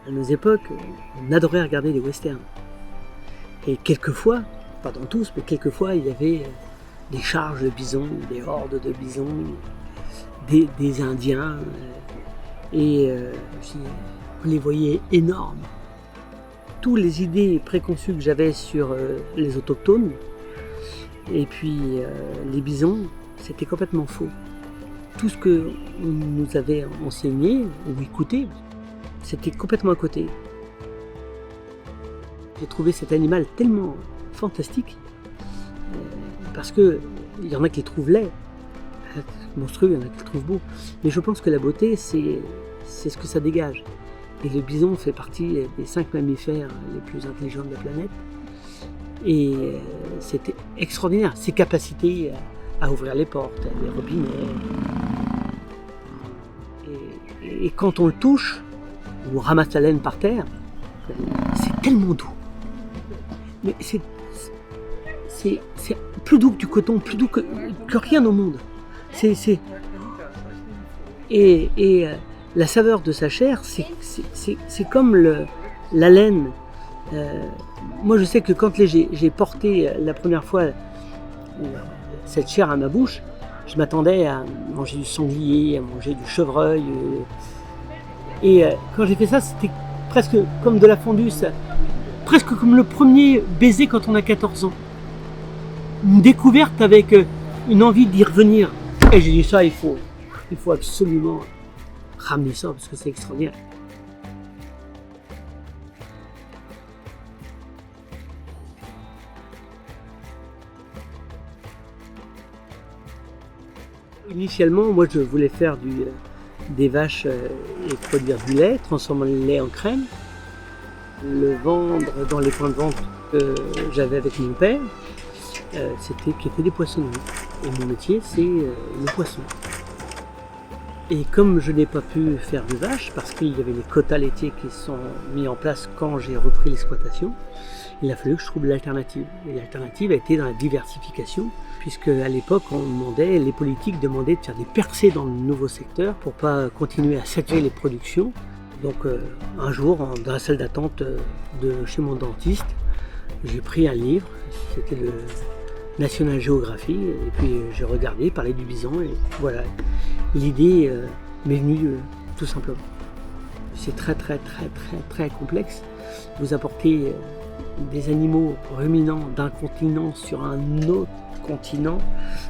À nos époques, on adorait regarder des westerns. Et quelquefois, pas dans tous, mais quelquefois, il y avait des charges de bisons, des hordes de bisons, des Indiens. Et on les voyait énormes. Toutes les idées préconçues que j'avais sur les autochtones, et puis les bisons, c'était complètement faux. Tout ce qu'on nous avait enseigné ou écouté, c'était complètement à côté. J'ai trouvé cet animal tellement fantastique, parce qu'il y en a qui le trouvent laid, monstrueux, il y en a qui le trouvent beau. Mais je pense que la beauté, c'est ce que ça dégage. Et le bison fait partie des 5 mammifères les plus intelligents de la planète. Et c'était extraordinaire, ses capacités à ouvrir les portes, les robinets. Et quand on le touche, ou on ramasse la laine par terre, c'est tellement doux. Mais c'est plus doux que du coton, plus doux que rien au monde. Et la saveur de sa chair, c'est comme la laine. Moi, je sais que quand j'ai porté la première fois cette chair à ma bouche, je m'attendais à manger du sanglier, à manger du chevreuil. Et quand j'ai fait ça, c'était presque comme de la fondue, presque comme le premier baiser quand on a 14 ans. Une découverte avec une envie d'y revenir. Et j'ai dit ça, il faut absolument ramener ça parce que c'est extraordinaire. Initialement, moi je voulais faire des vaches et produire du lait, transformer le lait en crème, le vendre dans les points de vente que j'avais avec mon père, qui étaient des poissonneries. Et mon métier, c'est le poisson. Et comme je n'ai pas pu faire de vaches, parce qu'il y avait les quotas laitiers qui sont mis en place quand j'ai repris l'exploitation, il a fallu que je trouve l'alternative. Et l'alternative a été dans la diversification, puisque à l'époque, les politiques demandaient de faire des percées dans le nouveau secteur pour pas continuer à saturer les productions. Donc un jour, dans la salle d'attente chez mon dentiste, j'ai pris un livre, c'était le National Geography, et puis j'ai regardé, parler du bison, et voilà, l'idée m'est venue tout simplement. C'est très très très très très complexe. Vous apportez des animaux ruminants d'un continent sur un autre continent,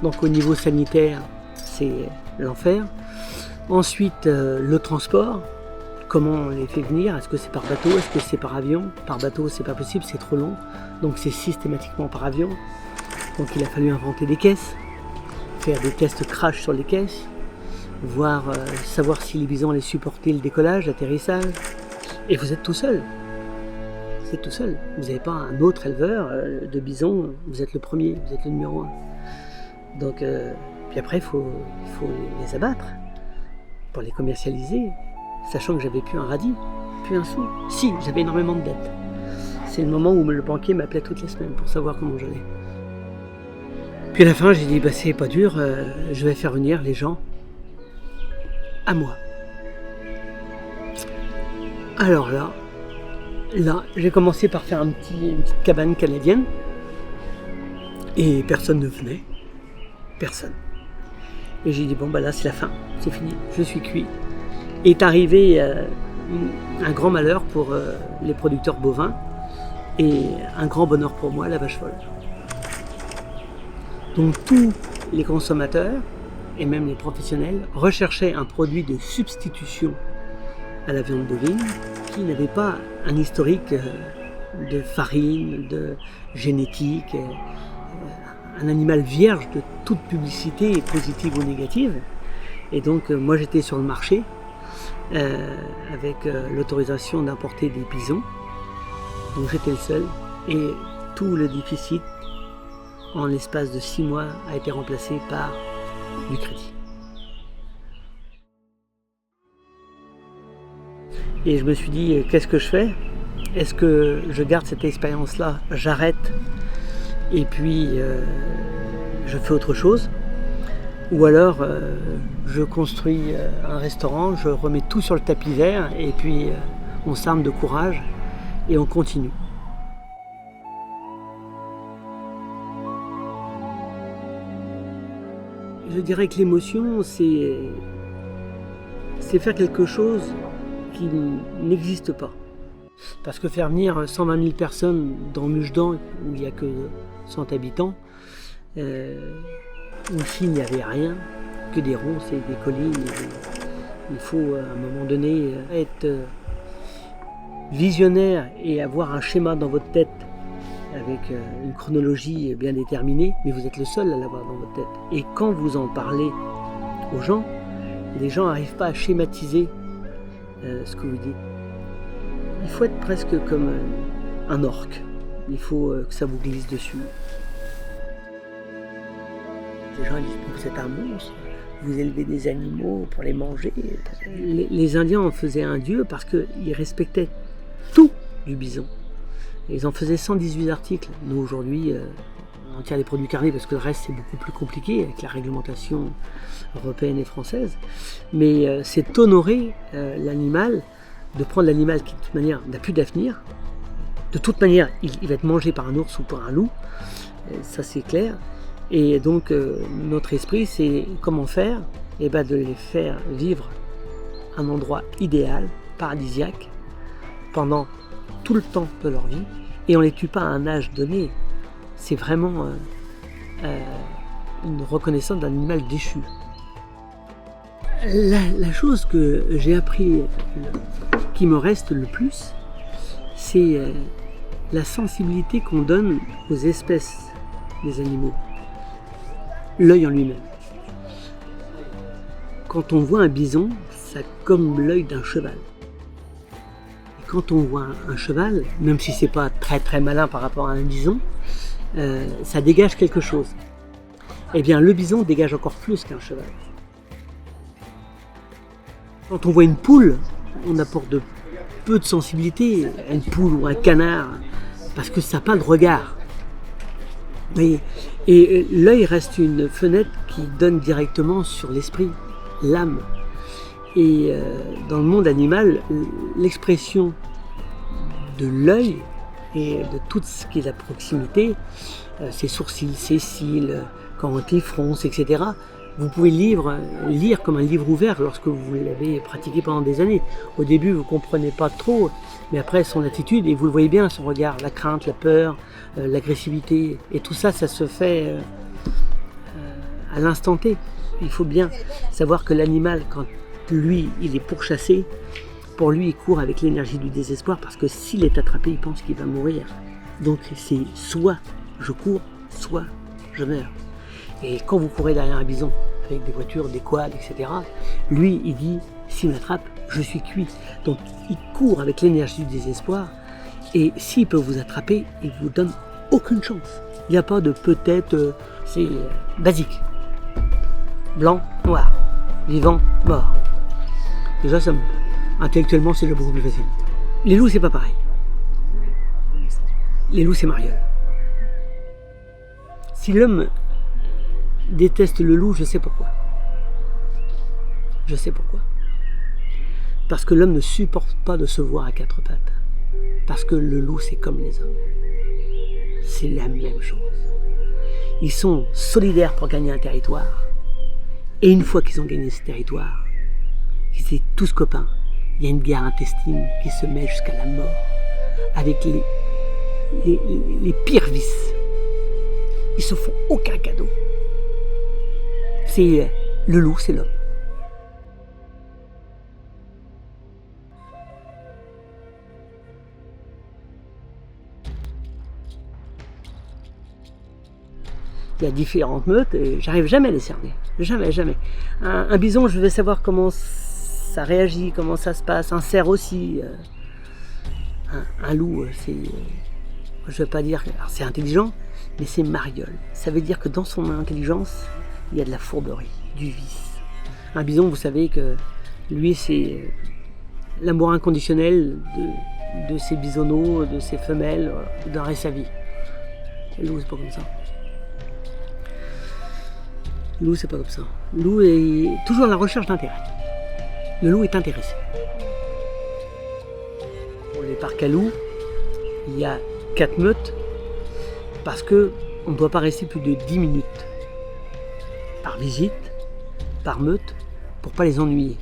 donc au niveau sanitaire, c'est l'enfer. Ensuite, le transport. Comment on les fait venir? Est-ce que c'est par bateau? Est-ce que c'est par avion? Par bateau, c'est pas possible, c'est trop long. Donc c'est systématiquement par avion. Donc il a fallu inventer des caisses, faire des tests crash sur les caisses, savoir si les bisons allaient supporter le décollage, l'atterrissage. Et vous êtes tout seul. Vous êtes tout seul. Vous n'avez pas un autre éleveur de bisons. Vous êtes le premier, vous êtes le numéro 1. Donc, puis après, il faut les abattre pour les commercialiser. Sachant que j'avais plus un radis, plus un sou. Si, j'avais énormément de dettes. C'est le moment où le banquier m'appelait toutes les semaines pour savoir comment j'allais. Puis à la fin, j'ai dit, c'est pas dur, je vais faire venir les gens à moi. Alors là, j'ai commencé par faire une petite cabane canadienne. Et personne ne venait. Personne. Et j'ai dit, là, c'est la fin, c'est fini, je suis cuit. Est arrivé un grand malheur pour les producteurs bovins et un grand bonheur pour moi, la vache folle. Donc tous les consommateurs et même les professionnels recherchaient un produit de substitution à la viande bovine qui n'avait pas un historique de farine, de génétique, un animal vierge de toute publicité positive ou négative. Et donc moi j'étais sur le marché avec l'autorisation d'importer des bisons. Donc j'étais le seul et tout le déficit en l'espace de 6 mois, a été remplacé par du crédit. Et je me suis dit, qu'est-ce que je fais? Est-ce que je garde cette expérience-là, j'arrête et puis je fais autre chose? Ou alors je construis un restaurant, je remets tout sur le tapis vert et puis on s'arme de courage et on continue. Je dirais que l'émotion, c'est faire quelque chose qui n'existe pas. Parce que faire venir 120 000 personnes dans Mugedan, où il n'y a que 100 habitants, où ici il n'y avait rien, que des ronces et des collines. Il faut à un moment donné être visionnaire et avoir un schéma dans votre tête avec une chronologie bien déterminée, mais vous êtes le seul à l'avoir dans votre tête. Et quand vous en parlez aux gens, les gens n'arrivent pas à schématiser ce que vous dites. Il faut être presque comme un orque. Il faut que ça vous glisse dessus. Les gens disent, vous êtes un monstre, vous élevez des animaux pour les manger. Les Indiens en faisaient un dieu parce qu'ils respectaient tout du bison. Ils en faisaient 118 articles. Nous aujourd'hui, on tient les produits carnés parce que le reste c'est beaucoup plus compliqué avec la réglementation européenne et française. Mais c'est honorer l'animal, de prendre l'animal qui de toute manière n'a plus d'avenir. De toute manière, il va être mangé par un ours ou par un loup, ça c'est clair. Et donc notre esprit, c'est comment faire? Et ben de les faire vivre un endroit idéal, paradisiaque, pendant tout le temps de leur vie. Et on ne les tue pas à un âge donné. C'est vraiment une reconnaissance d'un animal déchu. La chose que j'ai appris, qui me reste le plus, c'est la sensibilité qu'on donne aux espèces des animaux. L'œil en lui-même. Quand on voit un bison, ça a comme l'œil d'un cheval. Et quand on voit un cheval, même si c'est pas très très malin par rapport à un bison, ça dégage quelque chose. Eh bien, le bison dégage encore plus qu'un cheval. Quand on voit une poule, on apporte peu de sensibilité à une poule ou un canard, parce que ça n'a pas de regard. Et l'œil reste une fenêtre qui donne directement sur l'esprit, l'âme. Et dans le monde animal, l'expression de l'œil et de tout ce qui est la proximité, ses sourcils, ses cils, quand il fronce, etc., vous pouvez lire comme un livre ouvert lorsque vous l'avez pratiqué pendant des années. Au début, vous ne comprenez pas trop, mais après son attitude, et vous le voyez bien, son regard, la crainte, la peur, l'agressivité, et tout ça, ça se fait à l'instant T. Il faut bien savoir que l'animal, quand lui, il est pourchassé, pour lui, il court avec l'énergie du désespoir, parce que s'il est attrapé, il pense qu'il va mourir. Donc c'est soit je cours, soit je meurs. Et quand vous courez derrière un bison, avec des voitures, des quads, etc., lui, il dit, s'il m'attrape, je suis cuit. Donc il court avec l'énergie du désespoir, et s'il peut vous attraper, il ne vous donne aucune chance. Il n'y a pas de peut-être, c'est basique. Blanc, noir, vivant, mort. Déjà, intellectuellement, c'est déjà beaucoup plus facile. Les loups, c'est pas pareil. Les loups, c'est mariole. Si l'homme déteste le loup, je sais pourquoi. Je sais pourquoi. Parce que l'homme ne supporte pas de se voir à quatre pattes. Parce que le loup, c'est comme les hommes. C'est la même chose. Ils sont solidaires pour gagner un territoire. Et une fois qu'ils ont gagné ce territoire, qu'ils étaient tous copains, il y a une guerre intestine qui se met jusqu'à la mort, avec les pires vices. Ils se font aucun cadeau. C'est le loup, c'est l'homme. Il y a différentes meutes et j'arrive jamais à les cerner. Jamais, jamais. Un bison, je vais savoir comment ça réagit, comment ça se passe. Un cerf aussi. Un loup, c'est... je ne vais pas dire... Alors c'est intelligent, mais c'est mariole. Ça veut dire que dans son intelligence, il y a de la fourberie, du vice. Un bison, vous savez que lui, c'est l'amour inconditionnel de ses bisonneaux, de ses femelles, d'un reste sa vie. Le loup, c'est pas comme ça. Le loup, c'est pas comme ça. Le loup est toujours à la recherche d'intérêt. Le loup est intéressé. Pour les parcs à loups, il y a 4 meutes parce qu'on ne doit pas rester plus de 10 minutes par visite, par meute, pour ne pas les ennuyer.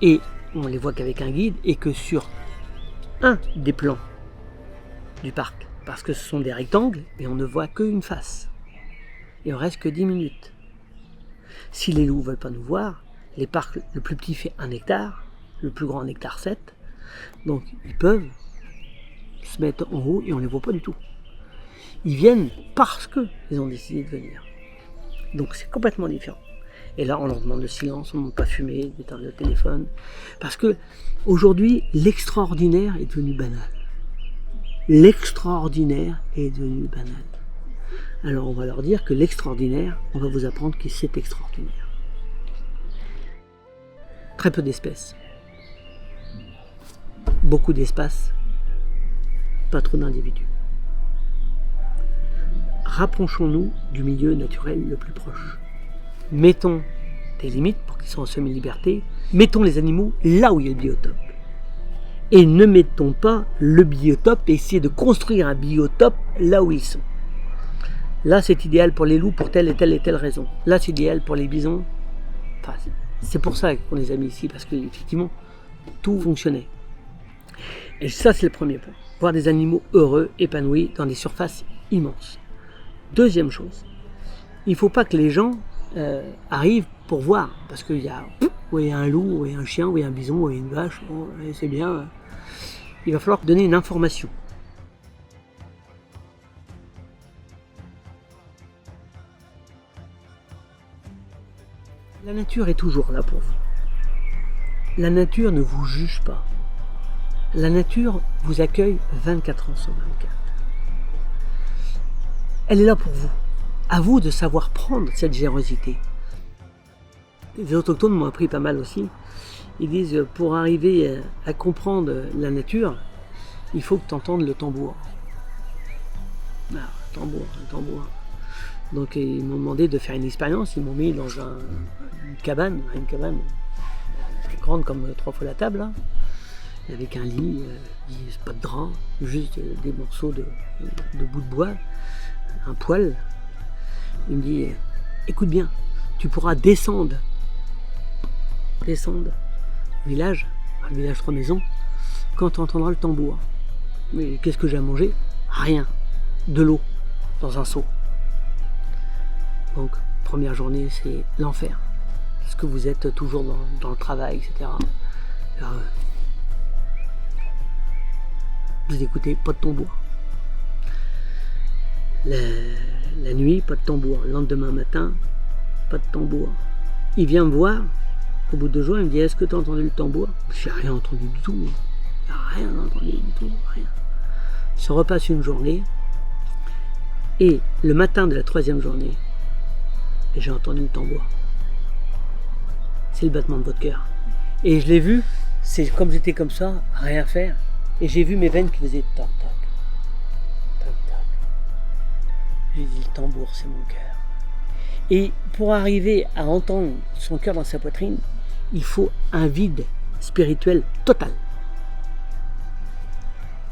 Et on les voit qu'avec un guide et que sur un des plans du parc, parce que ce sont des rectangles et on ne voit qu'une face. Et on reste que 10 minutes. Si les loups ne veulent pas nous voir, les parcs, le plus petit fait 1 hectare, le plus grand 1 hectare 7, donc ils peuvent se mettre en haut et on ne les voit pas du tout. Ils viennent parce qu'ils ont décidé de venir. Donc c'est complètement différent. Et là, on leur demande le silence, on ne demande pas fumer, d'éteindre le téléphone. Parce que aujourd'hui, l'extraordinaire est devenu banal. L'extraordinaire est devenu banal. Alors on va leur dire que l'extraordinaire, on va vous apprendre que c'est extraordinaire. Très peu d'espèces. Beaucoup d'espace. Pas trop d'individus. Rapprochons-nous du milieu naturel le plus proche. Mettons des limites pour qu'ils soient en semi-liberté. Mettons les animaux là où il y a le biotope. Et ne mettons pas le biotope et essayez de construire un biotope là où ils sont. Là, c'est idéal pour les loups pour telle et telle raison. Là, c'est idéal pour les bisons. Enfin, c'est pour ça qu'on les a mis ici, parce qu'effectivement, tout fonctionnait. Et ça, c'est le premier point. Voir des animaux heureux, épanouis, dans des surfaces immenses. Deuxième chose, il ne faut pas que les gens arrivent pour voir, parce qu'il y a un loup, ou un chien, ou un bison, ou une vache, bon, c'est bien. Il va falloir donner une information. La nature est toujours là pour vous. La nature ne vous juge pas. La nature vous accueille 24 ans sur 24. Elle est là pour vous. À vous de savoir prendre cette générosité. Les autochtones m'ont appris pas mal aussi. Ils disent, pour arriver à comprendre la nature, il faut que tu entendes le tambour. Ah, un tambour. Donc ils m'ont demandé de faire une expérience. Ils m'ont mis dans une cabane grande comme 3 fois la table, là, avec un lit, pas de drap, juste des morceaux de bout de bois, un poêle. Il me dit, écoute bien, tu pourras descendre au village, un village 3 maisons, quand tu entendras le tambour. Mais qu'est-ce que j'ai à manger? Rien. De l'eau, dans un seau. Donc, première journée, c'est l'enfer. Parce que vous êtes toujours dans le travail, etc. Alors, vous écoutez, pas de tambour. La nuit, pas de tambour. Le lendemain matin, pas de tambour. Il vient me voir, au bout de 2 jours, il me dit, est-ce que tu as entendu le tambour? J'ai rien entendu du tout. Rien entendu du tout, rien. Se repasse une journée, et le matin de la 3e journée, j'ai entendu le tambour. C'est le battement de votre cœur. Et je l'ai vu, c'est comme j'étais comme ça, à rien faire, et j'ai vu mes veines qui faisaient tac, tac, tac, tac. J'ai dit, le tambour, c'est mon cœur. Et pour arriver à entendre son cœur dans sa poitrine, il faut un vide spirituel total.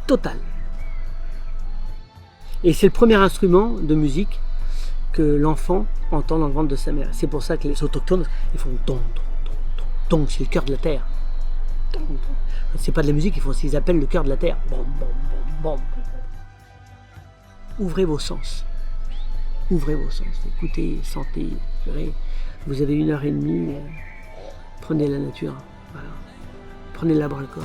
Total. Et c'est le premier instrument de musique que l'enfant entend dans le ventre de sa mère. C'est pour ça que les autochtones, ils font don, don, don, don, don, c'est le cœur de la terre. Don, don. C'est pas de la musique, ils appellent le cœur de la terre. Bon, bon, bon, bon. Ouvrez vos sens. Ouvrez vos sens. Écoutez, sentez, verrez. Vous avez 1h30, prenez la nature. Voilà. Prenez-la à bras le corps.